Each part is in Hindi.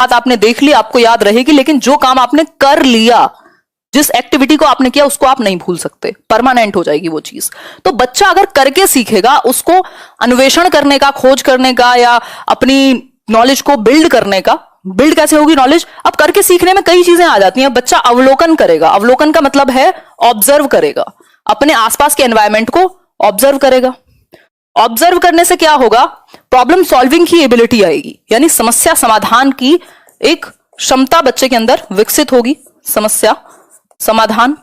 बात आपने देख ली, आपको याद रहेगी, लेकिन जो काम आपने कर लिया, जिस एक्टिविटी को आपने किया, उसको आप नहीं भूल सकते, परमानेंट हो जाएगी वो चीज। तो बच्चा अगर करके सीखेगा, उसको अन्वेषण करने का, खोज करने का, या अपनी नॉलेज को बिल्ड करने का, बिल्ड कैसे होगी नॉलेज? अब करके सीखने में कई चीजें आ जाती हैं। बच्चा अवलोकन करेगा, अवलोकन का मतलब है ऑब्जर्व करेगा, अपने आसपास के एनवायरमेंट को ऑब्जर्व करेगा। ऑब्जर्व करने से क्या होगा? प्रॉब्लम सॉल्विंग की एबिलिटी आएगी, यानी समस्या समाधान की एक क्षमता बच्चे के अंदर विकसित होगी। समस्या समाधान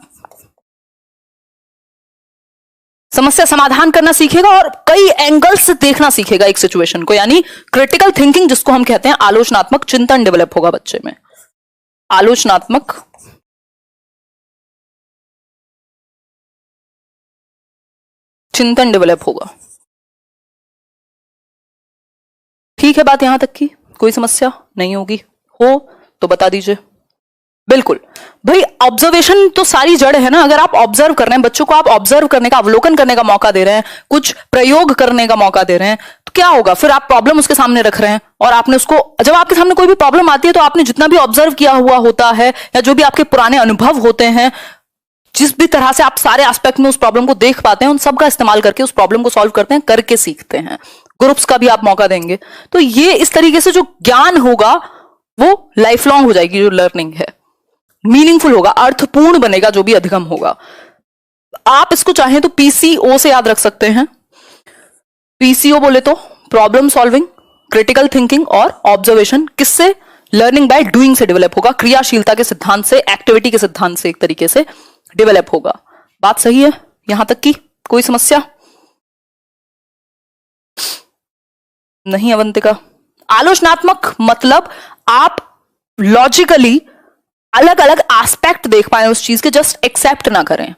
करना सीखेगा और कई एंगल्स से देखना सीखेगा एक सिचुएशन को, यानी क्रिटिकल थिंकिंग जिसको हम कहते हैं, आलोचनात्मक चिंतन डेवलप होगा बच्चे में। आलोचनात्मक चिंतन डेवलप होगा। ठीक है बात यहां तक की? कोई समस्या नहीं होगी? हो तो बता दीजिए। बिल्कुल भाई, ऑब्जर्वेशन तो सारी जड़ है ना। अगर आप ऑब्जर्व कर रहे हैं, बच्चों को आप ऑब्जर्व करने का, अवलोकन करने का मौका दे रहे हैं, कुछ प्रयोग करने का मौका दे रहे हैं, तो क्या होगा? फिर आप प्रॉब्लम उसके सामने रख रहे हैं और आपने उसको, जब आपके सामने कोई भी प्रॉब्लम आती है तो आपने जितना भी ऑब्जर्व किया हुआ होता है, या जो भी आपके पुराने अनुभव होते हैं, जिस भी तरह से आप सारे एस्पेक्ट में उस प्रॉब्लम को देख पाते हैं, उन सब का इस्तेमाल करके उस प्रॉब्लम को सॉल्व करते हैं, करके सीखते हैं। ग्रुप्स का भी आप मौका देंगे, तो ये इस तरीके से जो ज्ञान होगा वो लाइफ लॉन्ग हो जाएगी। जो लर्निंग है मीनिंगफुल होगा, अर्थपूर्ण बनेगा, जो भी अधिगम होगा। आप इसको चाहें तो पीसीओ से याद रख सकते हैं। पीसीओ बोले तो प्रॉब्लम सॉल्विंग, क्रिटिकल थिंकिंग और ऑब्जर्वेशन। किससे? लर्निंग बाय डूइंग से डेवलप होगा, क्रियाशीलता के सिद्धांत से, एक्टिविटी के सिद्धांत से एक तरीके से डेवलप होगा। बात सही है यहां तक की? कोई समस्या नहीं अवंतिका? आलोचनात्मक मतलब आप लॉजिकली अलग अलग एस्पेक्ट देख पाए उस चीज के, जस्ट एक्सेप्ट ना करें,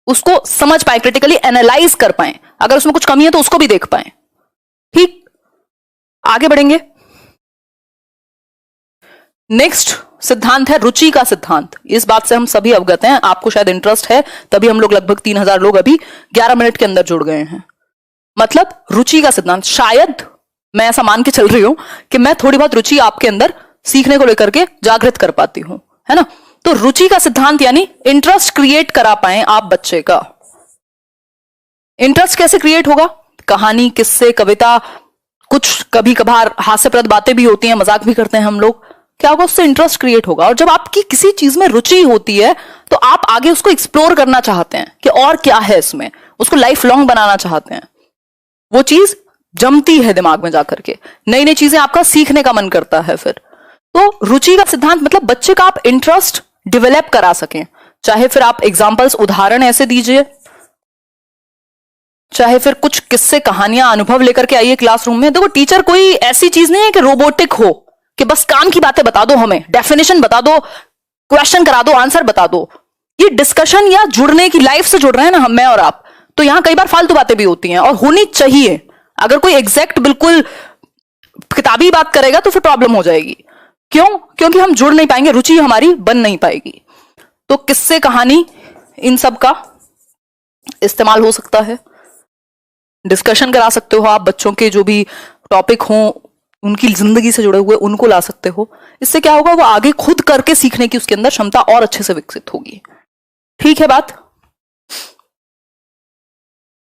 उसको समझ पाए, क्रिटिकली एनालाइज कर पाए, अगर उसमें कुछ कमी है तो उसको भी देख पाए। ठीक, आगे बढ़ेंगे। नेक्स्ट सिद्धांत है रुचि का सिद्धांत। इस बात से हम सभी अवगत हैं, आपको शायद इंटरेस्ट है, तभी हम लोग लगभग 3000 लोग अभी 11 मिनट के अंदर जुड़ गए हैं। मतलब रुचि का सिद्धांत, शायद मैं ऐसा मान के चल रही हूं कि मैं थोड़ी बहुत रुचि आपके अंदर सीखने को लेकर के जागृत कर पाती हूं, है ना। तो रुचि का सिद्धांत यानी इंटरेस्ट क्रिएट करा पाए आप बच्चे का। इंटरेस्ट कैसे क्रिएट होगा? कहानी, किस्से, कविता, कुछ कभी कभार हास्यप्रद बातें भी होती हैं, मजाक भी करते हैं हम लोग। क्या होगा? उससे इंटरेस्ट क्रिएट होगा। और जब आपकी किसी चीज में रुचि होती है तो आप आगे उसको एक्सप्लोर करना चाहते हैं कि और क्या है इसमें, उसको लाइफ लॉन्ग बनाना चाहते हैं। वो चीज जमती है दिमाग में जाकर के, नई नई चीजें आपका सीखने का मन करता है। फिर तो रुचि का सिद्धांत मतलब बच्चे का आप इंटरेस्ट डेवलप करा सकें। चाहे फिर आप एग्जांपल्स, उदाहरण ऐसे दीजिए, चाहे फिर कुछ किस्से, कहानियां, अनुभव लेकर के आइए क्लासरूम में। देखो टीचर कोई ऐसी चीज नहीं है कि रोबोटिक हो, कि बस काम की बातें बता दो, हमें डेफिनेशन बता दो, क्वेश्चन करा दो, आंसर बता दो। ये डिस्कशन या जुड़ने की, लाइफ से जुड़ रहे हैं ना हम, मैं और आप, तो यहां कई बार फालतू बातें भी होती हैं और होनी चाहिए। अगर कोई एग्जैक्ट बिल्कुल किताबी बात करेगा तो फिर प्रॉब्लम हो जाएगी। क्यों? क्योंकि हम जुड़ नहीं पाएंगे, रुचि हमारी बन नहीं पाएगी। तो किस्से, कहानी, इन सब का इस्तेमाल हो सकता है। डिस्कशन करा सकते हो आप, बच्चों के जो भी टॉपिक हो, उनकी जिंदगी से जुड़े हुए, उनको ला सकते हो। इससे क्या होगा? वो आगे खुद करके सीखने की उसके अंदर क्षमता और अच्छे से विकसित होगी। ठीक है बात?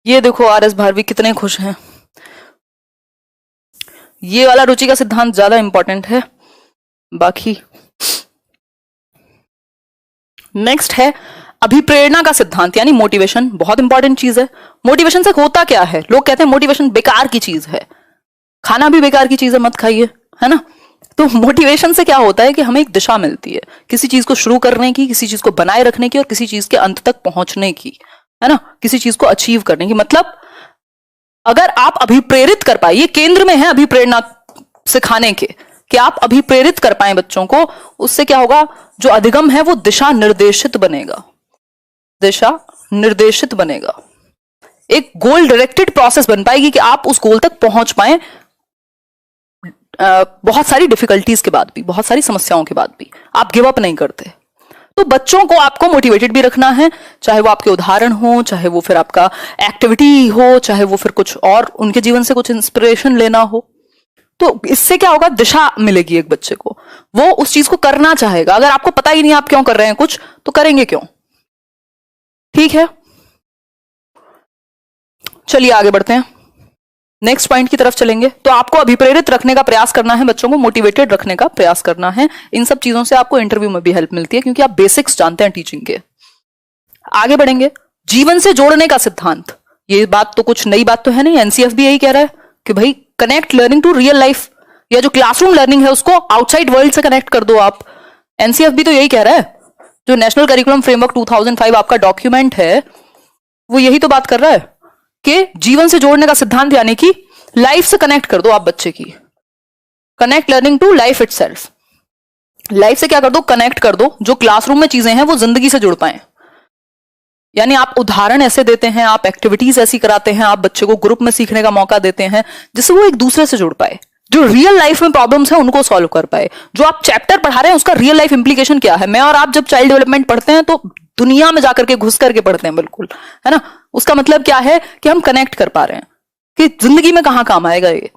ये देखो आर.एस. भारवी कितने खुश हैं। ये वाला रुचि का सिद्धांत ज्यादा इंपॉर्टेंट है। बाकी नेक्स्ट है अभिप्रेरणा का सिद्धांत, यानी मोटिवेशन। बहुत इंपॉर्टेंट चीज है। मोटिवेशन से होता क्या है? लोग कहते हैं मोटिवेशन बेकार की चीज है, खाना भी बेकार की चीज है, मत खाइए, है ना। तो मोटिवेशन से क्या होता है कि हमें एक दिशा मिलती है किसी चीज को शुरू करने की, किसी चीज को बनाए रखने की और किसी चीज के अंत तक पहुंचने की, है ना, किसी चीज को अचीव करने की। मतलब अगर आप अभिप्रेरित कर पाए, ये केंद्र में है अभिप्रेरणा सिखाने के, कि आप अभिप्रेरित कर पाए बच्चों को, उससे क्या होगा? जो अधिगम है वो दिशा निर्देशित बनेगा, दिशा निर्देशित बनेगा। एक गोल डायरेक्टेड प्रोसेस बन पाएगी कि आप उस गोल तक पहुंच पाए, बहुत सारी डिफिकल्टीज के बाद भी, बहुत सारी समस्याओं के बाद भी आप गिव अप नहीं करते। तो बच्चों को आपको मोटिवेटेड भी रखना है, चाहे वो आपके उदाहरण हो, चाहे वो फिर आपका एक्टिविटी हो, चाहे वो फिर कुछ और उनके जीवन से कुछ इंस्पिरेशन लेना हो। तो इससे क्या होगा, दिशा मिलेगी एक बच्चे को, वो उस चीज को करना चाहेगा। अगर आपको पता ही नहीं आप क्यों कर रहे हैं कुछ, तो करेंगे क्यों? ठीक है, चलिए आगे बढ़ते हैं, नेक्स्ट पॉइंट की तरफ चलेंगे। तो आपको अभिप्रेरित रखने का प्रयास करना है, बच्चों को मोटिवेटेड रखने का प्रयास करना है। इन सब चीजों से आपको इंटरव्यू में भी हेल्प मिलती है, क्योंकि आप बेसिक्स जानते हैं टीचिंग के। आगे बढ़ेंगे, जीवन से जोड़ने का सिद्धांत। ये बात तो कुछ नई बात तो है नहीं, एनसीएफ भी यही कह रहा है कि भाई connect learning to real life, या जो क्लासरूम लर्निंग है उसको आउटसाइड वर्ल्ड से कनेक्ट कर दो आप। एनसीएफ भी तो यही कह रहा है, जो नेशनल करिकुलम फ्रेमवर्क 2005 आपका डॉक्यूमेंट है, वो यही तो बात कर रहा है कि जीवन से जोड़ने का सिद्धांत, यानी कि लाइफ से कनेक्ट कर दो आप बच्चे की। Connect learning to life itself, life से क्या कर दो, कनेक्ट कर दो। जो क्लासरूम में चीजें हैं वो जिंदगी से जुड़ पाए, यानी आप उदाहरण ऐसे देते हैं, आप एक्टिविटीज ऐसी कराते हैं, आप बच्चे को ग्रुप में सीखने का मौका देते हैं जिससे वो एक दूसरे से जुड़ पाए, जो रियल लाइफ में प्रॉब्लम्स हैं उनको सॉल्व कर पाए। जो आप चैप्टर पढ़ा रहे हैं उसका रियल लाइफ इंप्लीकेशन क्या है। मैं और आप जब चाइल्ड डेवलपमेंट पढ़ते हैं तो दुनिया में जाकर के घुस करके पढ़ते हैं, बिल्कुल, है ना। उसका मतलब क्या है कि हम कनेक्ट कर पा रहे हैं कि जिंदगी में कहां काम आएगा ये।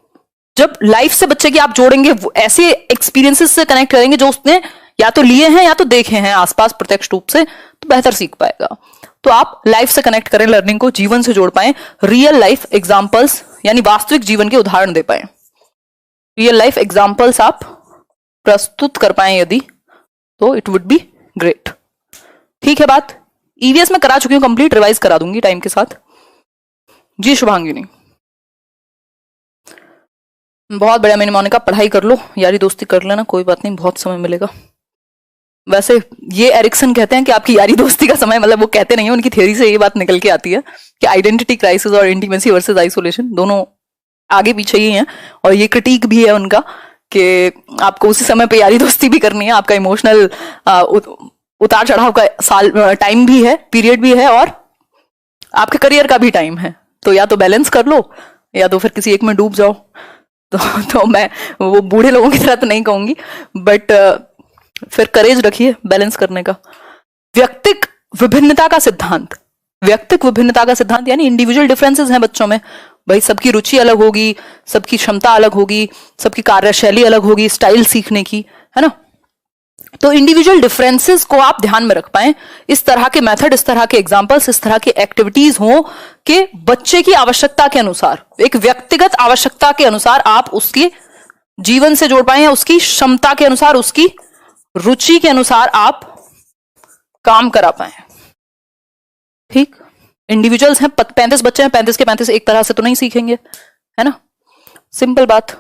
जब लाइफ से बच्चे की आप जोड़ेंगे, ऐसे एक्सपीरियंसेस से कनेक्ट करेंगे जो उसने या तो लिए हैं या तो देखे हैं आसपास प्रत्यक्ष रूप से, तो बेहतर सीख पाएगा। तो आप लाइफ से कनेक्ट करें लर्निंग को, जीवन से जोड़ पाए, रियल लाइफ एग्जांपल्स यानी वास्तविक जीवन के उदाहरण दे पाए, रियल लाइफ एग्जांपल्स आप प्रस्तुत कर पाए यदि, तो इट वुड बी ग्रेट। ठीक है बात, ईवीएस में करा चुकी हूं कंप्लीट, रिवाइज करा दूंगी टाइम के साथ। जी शुभांगिनी, बहुत बढ़िया। मैंने मोनिका पढ़ाई कर लो, यारी दोस्ती कर लेना, कोई बात नहीं, बहुत समय मिलेगा। वैसे ये एरिक्सन कहते हैं कि आपकी यारी दोस्ती का समय, मतलब वो कहते नहीं है, उनकी थ्योरी से ये बात निकल के आती है कि आइडेंटिटी क्राइसिस और इंटीमेसी वर्सेस आइसोलेशन दोनों आगे पीछे ही हैं। और ये क्रिटिक भी है उनका कि आपको उसी समय पे यारी दोस्ती भी करनी है, आपका इमोशनल उतार चढ़ाव का साल टाइम भी है, पीरियड भी है, और आपके करियर का भी टाइम है। तो या तो बैलेंस कर लो या तो फिर किसी एक में डूब जाओ। तो मैं वो बूढ़े लोगों की तरह तो नहीं कहूंगी, बट फिर करेज रखिए बैलेंस करने का। व्यक्तिक विभिन्नता का सिद्धांत, व्यक्तिक विभिन्नता का सिद्धांत यानी इंडिविजुअल डिफरेंसेस हैं बच्चों में। भाई सबकी रुचि अलग होगी, सबकी क्षमता अलग होगी, सबकी कार्यशैली अलग होगी, स्टाइल सीखने की, है ना। तो इंडिविजुअल डिफरेंसेस को आप ध्यान में रख पाए, इस तरह के मेथड, इस तरह के एग्जांपल्स, इस तरह की एक्टिविटीज हो कि बच्चे की आवश्यकता के अनुसार, एक व्यक्तिगत आवश्यकता के अनुसार आप उसकी जीवन से जोड़ पाए, या उसकी क्षमता के अनुसार, उसकी रुचि के अनुसार आप काम करा पाए। ठीक, इंडिविजुअल्स हैं, 35 बच्चे हैं, 35 के 35 एक तरह से तो नहीं सीखेंगे, है ना। सिंपल बात,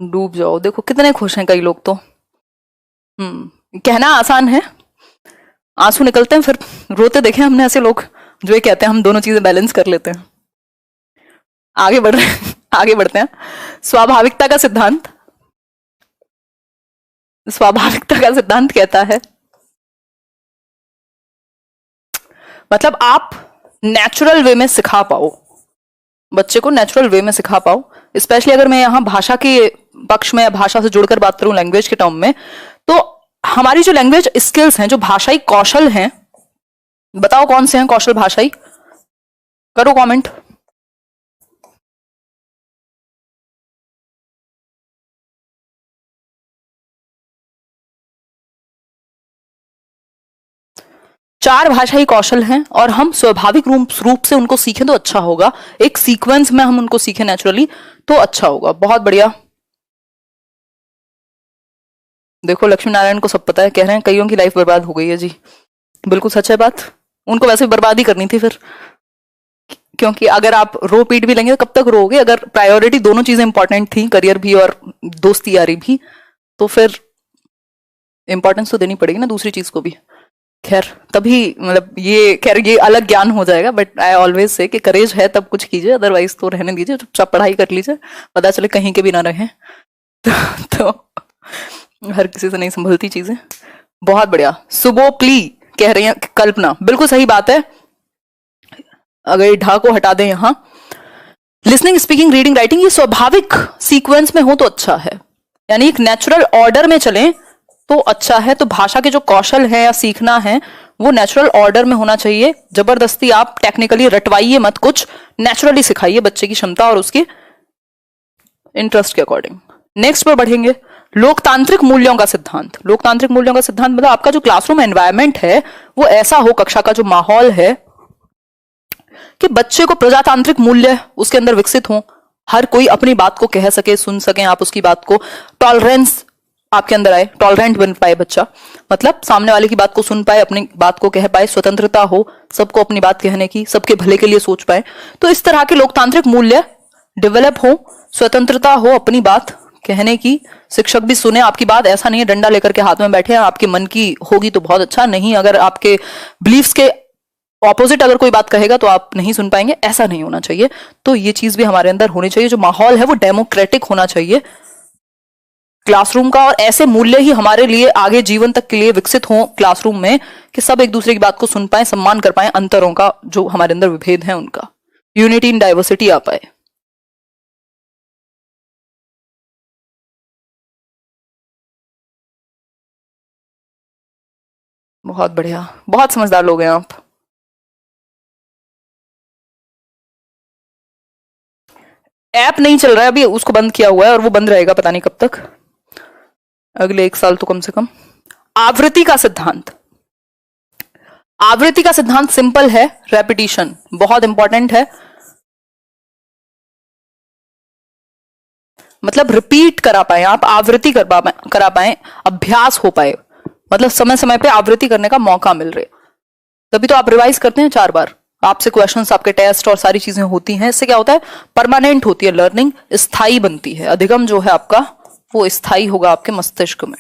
डूब जाओ। देखो कितने खुश हैं कई लोग तो। कहना आसान है, आंसू निकलते हैं, फिर रोते देखे हमने ऐसे लोग जो ये कहते हैं हम दोनों चीजें बैलेंस कर लेते हैं। आगे बढ़ रहे हैं, आगे बढ़ते हैं। स्वाभाविकता का सिद्धांत, स्वाभाविकता का सिद्धांत कहता है, मतलब आप नेचुरल वे में सिखा पाओ, बच्चे को नेचुरल वे में सिखा पाओ। स्पेशली अगर मैं यहां भाषा के पक्ष में, भाषा से जुड़कर बात करूं, लैंग्वेज के टर्म में, तो हमारी जो लैंग्वेज स्किल्स हैं, जो भाषाई कौशल हैं, बताओ कौन से हैं कौशल भाषाई, करो कमेंट। चार भाषाई कौशल हैं और हम स्वाभाविक रूप से उनको सीखें तो अच्छा होगा, एक सीक्वेंस में हम उनको सीखें नेचुरली तो अच्छा होगा। बहुत बढ़िया। देखो लक्ष्मी नारायण को सब पता है, कह रहे हैं कईयों की लाइफ बर्बाद हो गई है। जी बिल्कुल सच है बात, उनको वैसे भी बर्बाद ही करनी थी फिर, क्योंकि अगर आप रो पीट भी लेंगे तो कब तक रोगे। अगर प्रायोरिटी दोनों चीजें इंपॉर्टेंट थी, करियर भी और दोस्ती यारी भी, तो फिर इंपॉर्टेंस तो देनी पड़ेगी ना दूसरी चीज को भी। खैर तभी, मतलब ये खैर ये अलग ज्ञान हो जाएगा, बट आई ऑलवेज से कि करेज है तब कुछ कीजिए, अदरवाइज तो रहने दीजिए, चुपचाप पढ़ाई कर लीजिए, पता चले कहीं के भी ना रहे। तो हर किसी से नहीं संभलती चीजें। बहुत बढ़िया। सुबोक्ली कह रही है कल्पना, बिल्कुल सही बात है। अगर ढा को हटा दें यहां, लिसनिंग, स्पीकिंग, रीडिंग, राइटिंग ये स्वाभाविक सीक्वेंस में हो तो अच्छा है, यानी एक नेचुरल ऑर्डर में चलें तो अच्छा है। तो भाषा के जो कौशल है या सीखना है वो नेचुरल ऑर्डर में होना चाहिए। जबरदस्ती आप टेक्निकली रटवाइए मत, कुछ नेचुरली सिखाइए बच्चे की क्षमता और उसकी इंटरेस्ट के अकॉर्डिंग। नेक्स्ट पर बढ़ेंगे, लोकतांत्रिक मूल्यों का सिद्धांत। लोकतांत्रिक मूल्यों का सिद्धांत मतलब आपका जो क्लासरूम एनवायरनमेंट है वो ऐसा हो, कक्षा का जो माहौल है कि बच्चे को प्रजातांत्रिक मूल्य उसके अंदर विकसित हो, हर कोई अपनी बात को कह सके, सुन सके आप उसकी बात को, टॉलरेंस आपके अंदर आए, टॉलरेंट बन पाए बच्चा, मतलब सामने वाले की बात को सुन पाए, अपनी बात को कह पाए, स्वतंत्रता हो सबको अपनी बात कहने की, सबके भले के लिए सोच पाए। तो इस तरह के लोकतांत्रिक मूल्य डेवलप हो, स्वतंत्रता हो अपनी बात कहने की, शिक्षक भी सुने आपकी बात, ऐसा नहीं है डंडा लेकर के हाथ में बैठे हैं, आपके मन की होगी तो बहुत अच्छा, नहीं अगर आपके बिलीफ्स के ऑपोजिट अगर कोई बात कहेगा तो आप नहीं सुन पाएंगे, ऐसा नहीं होना चाहिए। तो ये चीज भी हमारे अंदर होनी चाहिए, जो माहौल है वो डेमोक्रेटिक होना चाहिए क्लासरूम का, और ऐसे मूल्य ही हमारे लिए आगे जीवन तक के लिए विकसित हो क्लासरूम में कि सब एक दूसरे की बात को सुन पाए, सम्मान कर पाए, अंतरों का जो हमारे अंदर विभेद है उनका, यूनिटी इन डाइवर्सिटी आ पाए। बहुत बढ़िया, बहुत समझदार लोग हैं आप। ऐप नहीं चल रहा है अभी, उसको बंद किया हुआ है और वो बंद रहेगा पता नहीं कब तक, अगले 1 साल तो कम से कम। आवृत्ति का सिद्धांत। आवृत्ति का सिद्धांत सिंपल है, रेपिटिशन बहुत इंपॉर्टेंट है, मतलब रिपीट करा पाए आप, आवृत्ति करा पाए, अभ्यास हो पाए, मतलब समय समय पे आवृत्ति करने का मौका मिल रहे, तभी तो आप रिवाइज करते हैं 4 बार, आपसे क्वेश्चंस, आपके टेस्ट और सारी चीजें होती हैं। इससे क्या होता है, परमानेंट होती है लर्निंग, स्थायी बनती है, अधिगम जो है आपका वो स्थायी होगा आपके मस्तिष्क में।